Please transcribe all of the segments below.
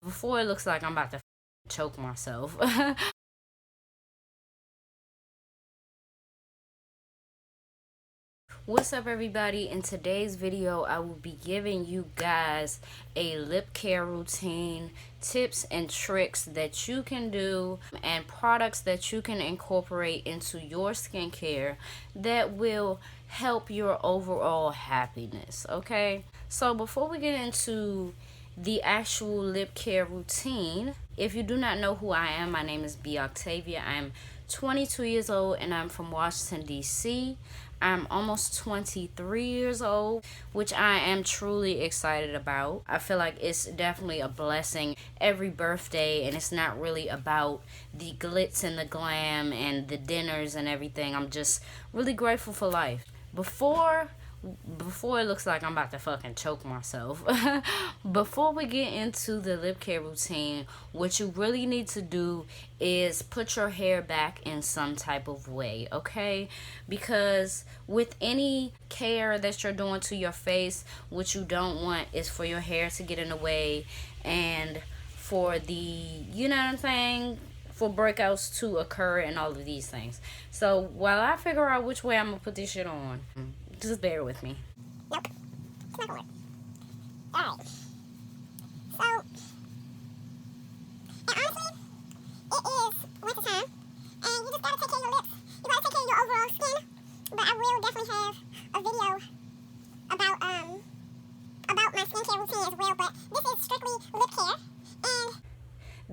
Before it looks like I'm about to choke myself. What's up, everybody? In today's video I will be giving you guys a lip care routine, tips and tricks that you can do, and products that you can incorporate into your skincare that will help your overall happiness. Okay, so before we get into the actual lip care routine, if you do not know who I am, my name is B. Octavia. I'm 22 years old and I'm from Washington, D.C. I'm almost 23 years old, which I am truly excited about. I feel like it's definitely a blessing every birthday, and it's not really about the glitz and the glam and the dinners and everything. I'm just really grateful for life. Before it looks like I'm about to fucking choke myself. Before we get into the lip care routine, what you really need to do is put your hair back in some type of way, okay? Because with any care that you're doing to your face, what you don't want is for your hair to get in the way and for the, you know what I'm saying, for breakouts to occur and all of these things. So while I figure out which way I'm gonna put this shit on, just bear with me. Nope. It's not gonna work. Alright. So, and honestly, it is winter time, and you just gotta take care of your lips. You gotta take care of your overall skin. But I will definitely have a video about my skincare routine as well. But this is strictly lip care, and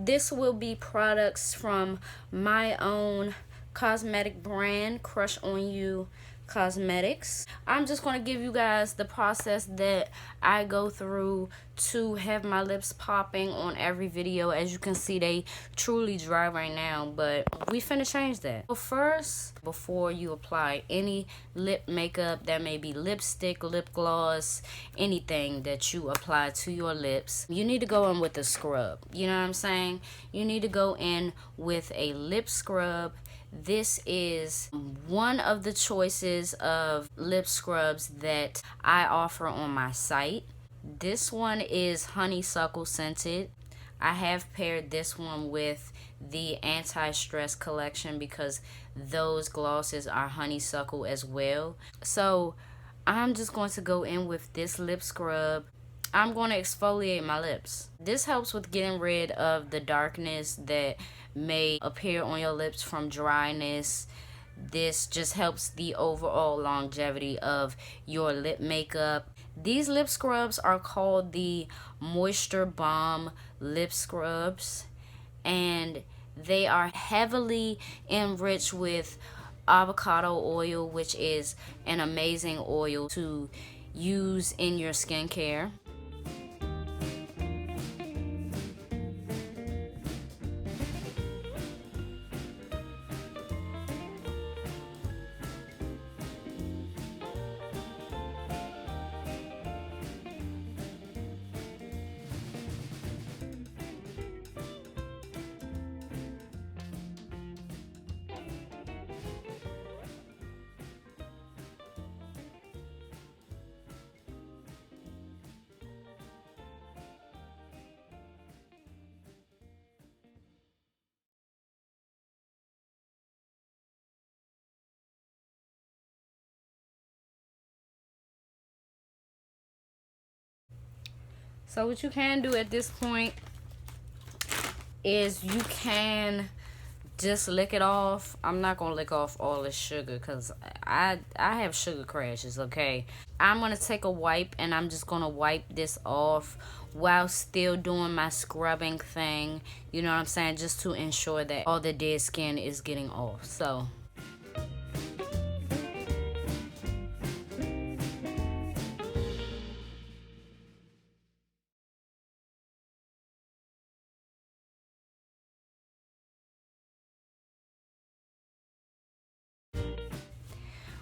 this will be products from my own cosmetic brand, CrushonYou Cosmetics. I'm just going to give you guys the process that I go through to have my lips popping on every video. As you can see, they truly dry right now, but we finna change that. So first, before you apply any lip makeup, that may be lipstick, lip gloss, anything that you apply to your lips, you need to go in with a scrub. You know what I'm saying? You need to go in with a lip scrub. This is one of the choices of lip scrubs that I offer on my site. This one is honeysuckle scented. I have paired this one with the anti-stress collection because those glosses are honeysuckle as well. So I'm just going to go in with this lip scrub. I'm going to exfoliate my lips. This helps with getting rid of the darkness that may appear on your lips from dryness. This just helps the overall longevity of your lip makeup. These lip scrubs are called the Moisture Balm lip scrubs, and they are heavily enriched with avocado oil, which is an amazing oil to use in your skincare. So what you can do at this point is you can just lick it off. I'm not gonna lick off all the sugar because I have sugar crashes, okay? I'm gonna take a wipe and I'm just gonna wipe this off while still doing my scrubbing thing, you know what I'm saying, just to ensure that all the dead skin is getting off. So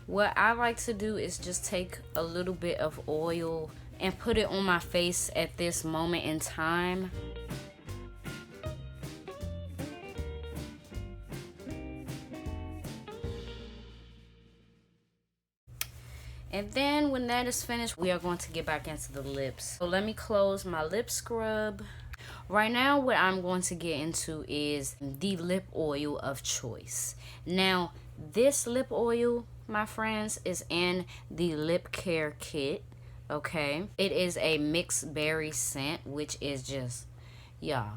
what I like to do is just take a little bit of oil and put it on my face at this moment in time. And then when that is finished, we are going to get back into the lips. So let me close my lip scrub. Right now, what I'm going to get into is the lip oil of choice. Now, this lip oil, my friends, is in the lip care kit. Okay, it is a mixed berry scent, which is just, yeah,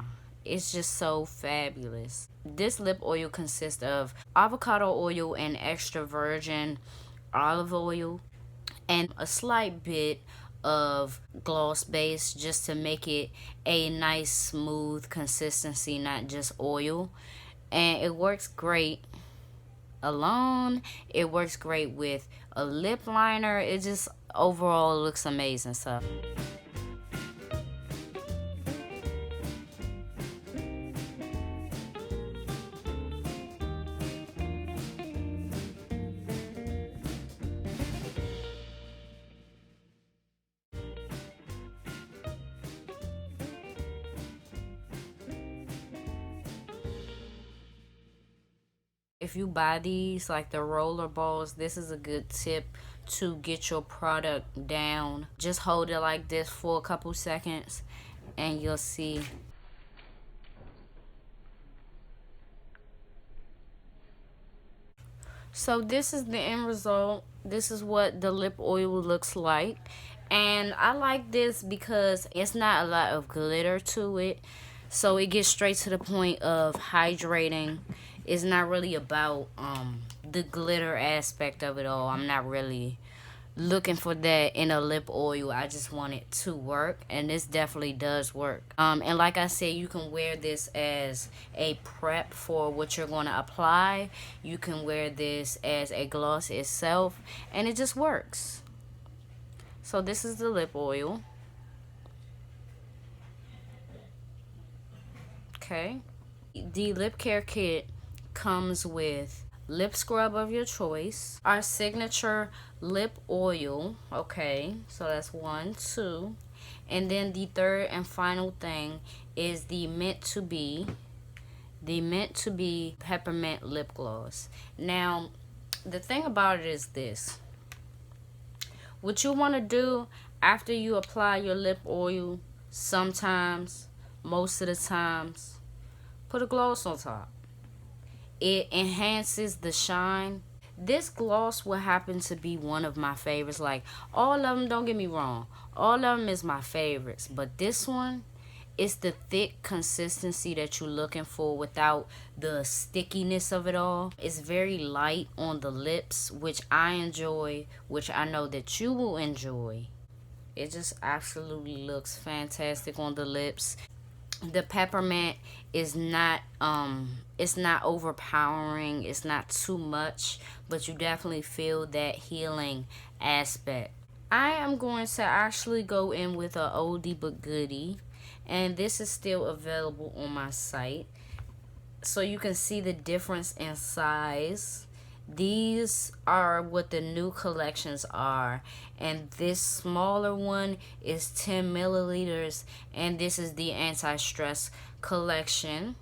it's just so fabulous. This lip oil consists of avocado oil and extra virgin olive oil and a slight bit of gloss base just to make it a nice smooth consistency, not just oil. And it works great alone. It works great with a lip liner. It just overall looks amazing. So if you buy these, like the roller balls, this is a good tip to get your product down. Just hold it like this for a couple seconds and you'll see. So this is the end result. This is what the lip oil looks like. And I like this because it's not a lot of glitter to it. So it gets straight to the point of hydrating. It's not really about the glitter aspect of it all. I'm not really looking for that in a lip oil. I just want it to work, and this definitely does work. And like I said, you can wear this as a prep for what you're going to apply. You can wear this as a gloss itself, and it just works. So this is the lip oil. Okay, the lip care kit comes with lip scrub of your choice, our signature lip oil. Okay, so that's 1, 2, and then the third and final thing is the meant to be peppermint lip gloss. Now the thing about it is this: what you want to do after you apply your lip oil, sometimes, most of the times, put a gloss on top. It enhances the shine. This gloss will happen to be one of my favorites. Like, all of them, don't get me wrong, all of them is my favorites, but this one, it's the thick consistency that you're looking for without the stickiness of it all. It's very light on the lips, which I enjoy, which I know that you will enjoy. It just absolutely looks fantastic on the lips. The peppermint is not it's not overpowering, it's not too much, but you definitely feel that healing aspect. I am going to actually go in with a oldie but goodie, and this is still available on my site, so you can see the difference in size. These are what the new collections are, and this smaller one is 10 milliliters, and this is the anti-stress collection.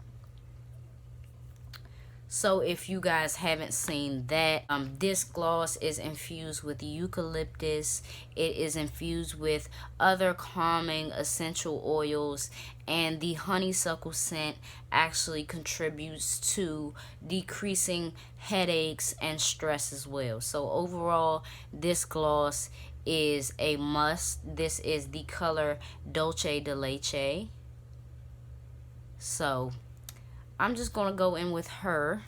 So if you guys haven't seen that, this gloss is infused with eucalyptus. It is infused with other calming essential oils, and the honeysuckle scent actually contributes to decreasing headaches and stress as well. So overall, this gloss is a must. This is the color Dulce de Leche. So I'm just going to go in with her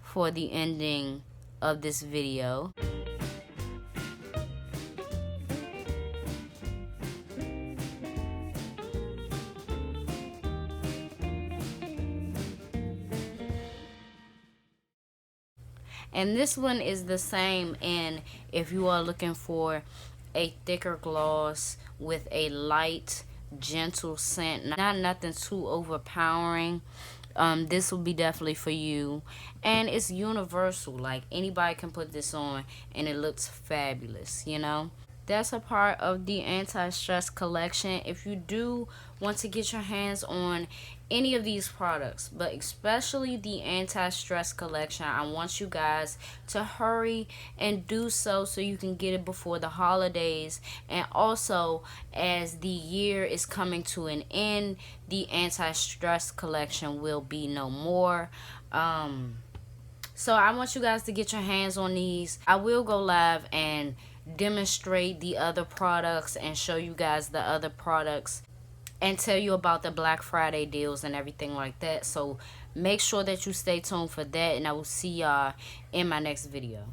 for the ending of this video. And this one is the same, and if you are looking for a thicker gloss with a light, gentle scent, not nothing too overpowering, this will be definitely for you. And it's universal, like anybody can put this on and it looks fabulous, you know. that's a part of the anti-stress collection. If you do want to get your hands on any of these products, but especially the anti-stress collection, I want you guys to hurry and do so you can get it before the holidays. And also, as the year is coming to an end, the anti-stress collection will be no more. So I want you guys to get your hands on these. I will go live and demonstrate the other products and show you guys the other products and tell you about the Black Friday deals and everything like that. So make sure that you stay tuned for that, and I will see y'all in my next video.